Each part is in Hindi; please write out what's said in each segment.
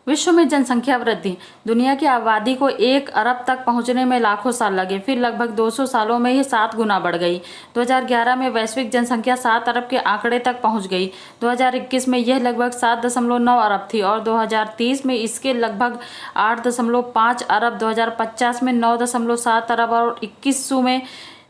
विश्व में जनसंख्या वृद्धि। दुनिया की आबादी को 1 अरब तक पहुंचने में लाखों साल लगे, फिर लगभग 200 सालों में ही 7 गुना बढ़ गई। 2011 में वैश्विक जनसंख्या 7 अरब के आंकड़े तक पहुंच गई। 2021 में यह लगभग 7.9 अरब थी और 2030 में इसके लगभग 8.5 अरब, 2050 में 9.7 अरब और 2100 में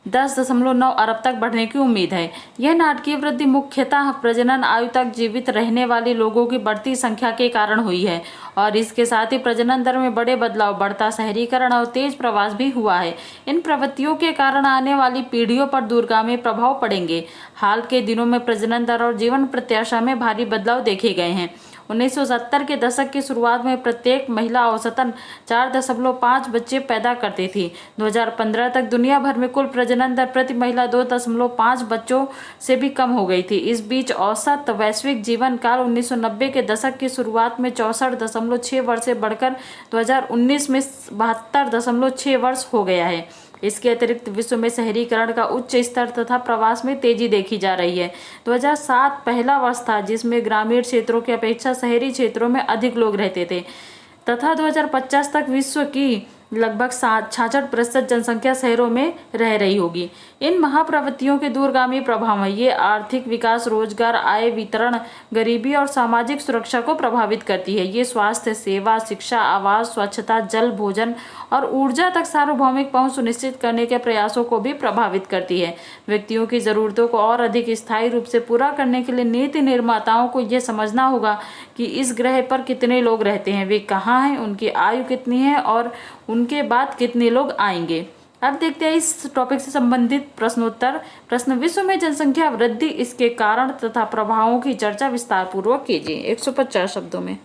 10.9 अरब तक बढ़ने की उम्मीद है। यह नाटकीय वृद्धि मुख्यतः प्रजनन आयु तक जीवित रहने वाले लोगों की बढ़ती संख्या के कारण हुई है और इसके साथ ही प्रजनन दर में बड़े बदलाव, बढ़ता शहरीकरण और तेज प्रवास भी हुआ है। इन प्रवृत्तियों के कारण आने वाली पीढ़ियों पर दूरगामी प्रभाव पड़ेंगे। हाल के दिनों में प्रजनन दर और जीवन प्रत्याशा में भारी बदलाव देखे गए हैं। 1970 के दशक की शुरुआत में प्रत्येक महिला औसतन 4.5 बच्चे पैदा करती थी। 2015 तक दुनिया भर में कुल प्रजनन दर प्रति महिला 2.5 बच्चों से भी कम हो गई थी। इस बीच औसत वैश्विक जीवन काल 1990 के दशक की शुरुआत में 64.6 वर्ष से बढ़कर 2019 में 72.6 वर्ष हो गया है। इसके अतिरिक्त विश्व में शहरीकरण का उच्च स्तर तथा प्रवास में तेजी देखी जा रही है। 2007 पहला वर्ष था जिसमें ग्रामीण क्षेत्रों की अपेक्षा शहरी क्षेत्रों में अधिक लोग रहते थे तथा 2050 तक विश्व की लगभग 66% जनसंख्या शहरों में रह रही होगी। इन महाप्रवृत्तियों के दूरगामी प्रभाव हैं। ये आर्थिक विकास, रोजगार, आय वितरण, गरीबी और सामाजिक सुरक्षा को प्रभावित करती है। ये स्वास्थ्य सेवा, शिक्षा, आवास, स्वच्छता, जल, भोजन और ऊर्जा तक सार्वभौमिक पहुंच सुनिश्चित करने के प्रयासों को भी प्रभावित करती है। व्यक्तियों की जरूरतों को और अधिक स्थायी रूप से पूरा करने के लिए नीति निर्माताओं को यह समझना होगा कि इस ग्रह पर कितने लोग रहते हैं, वे कहाँ हैं, उनकी आयु कितनी है और उनके बाद कितने लोग आएंगे। अब देखते हैं इस टॉपिक से संबंधित प्रश्नोत्तर। प्रश्न: विश्व में जनसंख्या वृद्धि, इसके कारण तथा प्रभावों की चर्चा विस्तार पूर्वक कीजिए। 150 शब्दों में।